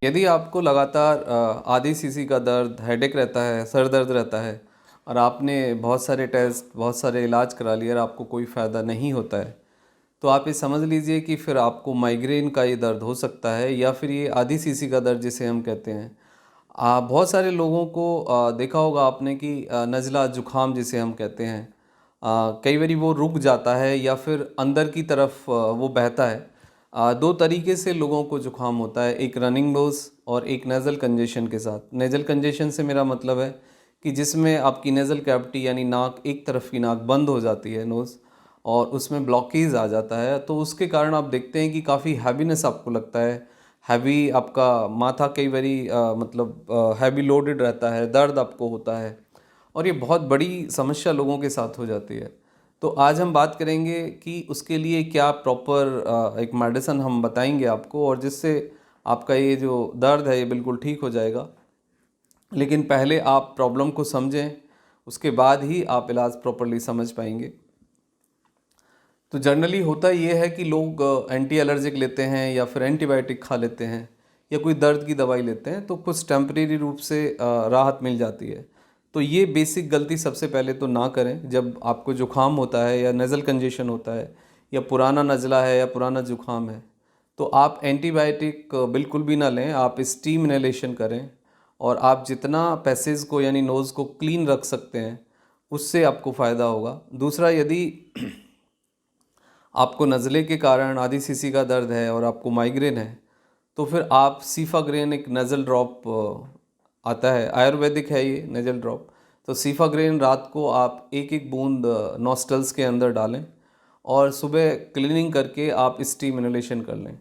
यदि आपको लगातार आधी सीसी का दर्द, हेडेक रहता है, सर दर्द रहता है और आपने बहुत सारे टेस्ट, बहुत सारे इलाज करा लिए और आपको कोई फ़ायदा नहीं होता है, तो आप ये समझ लीजिए कि फिर आपको माइग्रेन का ये दर्द हो सकता है या फिर ये आधी सीसी का दर्द जिसे हम कहते हैं। बहुत सारे लोगों को देखा होगा आपने कि नज़ला ज़ुकाम जिसे हम कहते हैं, कई बारी वो रुक जाता है या फिर अंदर की तरफ वो बहता है। दो तरीके से लोगों को ज़ुकाम होता है, एक रनिंग नोज़ और एक नेज़ल कंजेशन के साथ। नेज़ल कंजेशन से मेरा मतलब है कि जिसमें आपकी नेज़ल कैविटी यानी नाक, एक तरफ की नाक बंद हो जाती है, नोज़, और उसमें ब्लॉकेज आ जाता है, तो उसके कारण आप देखते हैं कि काफ़ी हैवीनेस आपको लगता है। हैवी आपका माथा कई बारी मतलब हैवी लोडेड रहता है, दर्द आपको होता है और ये बहुत बड़ी समस्या लोगों के साथ हो जाती है। तो आज हम बात करेंगे कि उसके लिए क्या प्रॉपर एक मेडिसिन हम बताएंगे आपको और जिससे आपका ये जो दर्द है ये बिल्कुल ठीक हो जाएगा। लेकिन पहले आप प्रॉब्लम को समझें, उसके बाद ही आप इलाज प्रॉपरली समझ पाएंगे। तो जनरली होता ये है कि लोग एंटी एलर्जिक लेते हैं या फिर एंटीबायोटिक खा लेते हैं या कोई दर्द की दवाई लेते हैं तो कुछ टेम्परेरी रूप से राहत मिल जाती है। तो ये बेसिक गलती सबसे पहले तो ना करें। जब आपको जुखाम होता है या नेज़ल कंजेशन होता है या पुराना नज़ला है या पुराना जुखाम है, तो आप एंटीबायोटिक बिल्कुल भी ना लें। आप स्टीम इनहेलेशन करें और आप जितना पैसेज को यानी नोज़ को क्लीन रख सकते हैं उससे आपको फ़ायदा होगा। दूसरा, यदि आपको नज़ले के कारण आधी सीसी का दर्द है और आपको माइग्रेन है, तो फिर आप सीफाग्रेन, एक नज़ल ड्रॉप आता है, आयुर्वेदिक है ये नज़ल ड्रॉप। तो सीफाग्रेन रात को आप एक एक बूंद नॉस्टल्स के अंदर डालें और सुबह क्लीनिंग करके आप स्टीम इनहेलेशन कर लें।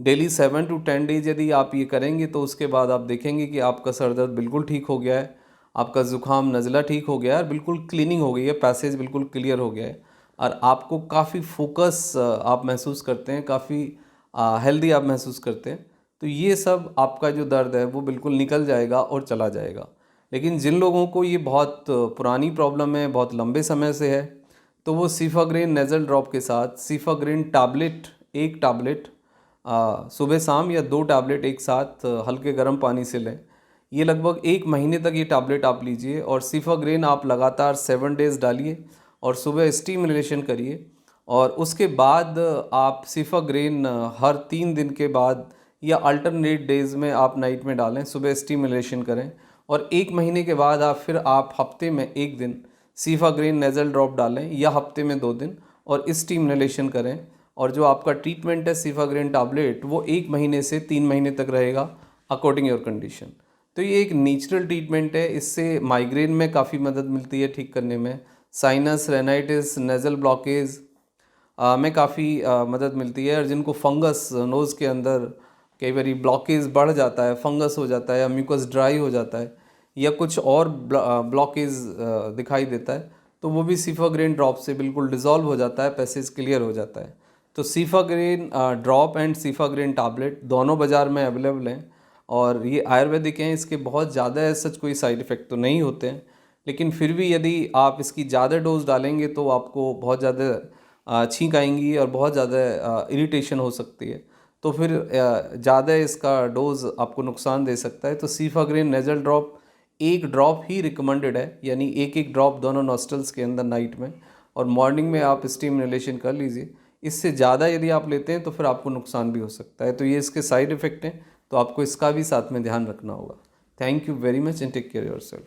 डेली 7 to 10 डेज यदि आप ये करेंगे तो उसके बाद आप देखेंगे कि आपका सर दर्द बिल्कुल ठीक हो गया है, आपका ज़ुकाम नज़ला ठीक हो गया है और बिल्कुल क्लीनिंग हो गई है, पैसेज बिल्कुल क्लियर हो गया है और आपको काफ़ी फोकस आप महसूस करते हैं, काफ़ी हेल्दी आप महसूस करते हैं। तो ये सब आपका जो दर्द है वो बिल्कुल निकल जाएगा और चला जाएगा। लेकिन जिन लोगों को ये बहुत पुरानी प्रॉब्लम है, बहुत लंबे समय से है, तो वो सीफाग्रेन नेज़ल ड्रॉप के साथ सीफाग्रेन टैबलेट, एक टैबलेट सुबह शाम या 2 टैबलेट एक साथ हल्के गर्म पानी से लें। ये लगभग 1 महीने तक ये टैबलेट आप लीजिए और सीफाग्रेन आप लगातार 7 डेज़ डालिए और सुबह स्टीम इनहेलेशन करिए और उसके बाद आप सिफाग्रेन हर 3 दिन के बाद या अल्टरनेट डेज़ में आप नाइट में डालें, सुबह स्टीम इनहेलेशन करें और 1 महीने के बाद आप हफ्ते में 1 दिन सिफाग्रेन नेज़ल ड्रॉप डालें या हफ्ते में 2 दिन और स्टीम इनहेलेशन करें। और जो आपका ट्रीटमेंट है सिफाग्रेन टैबलेट, वो 1 महीने से 3 महीने तक रहेगा अकॉर्डिंग योर कंडीशन। तो ये एक नेचुरल ट्रीटमेंट है, इससे माइग्रेन में काफ़ी मदद मिलती है ठीक करने में। साइनस, रेनाइटिस, नेज़ल ब्लॉकेज में काफ़ी मदद मिलती है। और जिनको फंगस नोज़ के अंदर कई बारी ब्लॉकेज बढ़ जाता है, फंगस हो जाता है या म्यूकस ड्राई हो जाता है या कुछ और ब्लॉकेज दिखाई देता है, तो वो भी सीफाग्रेन ड्रॉप से बिल्कुल डिज़ोल्व हो जाता है, पैसेज क्लियर हो जाता है। तो सीफाग्रेन ड्रॉप एंड सीफाग्रेन टैबलेट दोनों बाज़ार में अवेलेबल हैं और ये आयुर्वेदिक हैं। इसके बहुत ज़्यादा सच कोई साइड इफ़ेक्ट तो नहीं होते हैं, लेकिन फिर भी यदि आप इसकी ज़्यादा डोज डालेंगे तो आपको बहुत ज़्यादा छींक आएंगी और बहुत ज़्यादा इरिटेशन हो सकती है। तो फिर ज़्यादा इसका डोज आपको नुकसान दे सकता है। तो सीफाग्रेन नेज़ल ड्रॉप एक ड्रॉप ही रिकमेंडेड है, यानी एक एक ड्रॉप दोनों नॉस्टल्स के अंदर नाइट में, और मॉर्निंग में आप स्टीम इनहेलेशन कर लीजिए। इससे ज़्यादा यदि आप लेते हैं तो फिर आपको नुकसान भी हो सकता है। तो ये इसके साइड इफ़ेक्ट हैं, तो आपको इसका भी साथ में ध्यान रखना होगा। Thank you very much and take care yourself.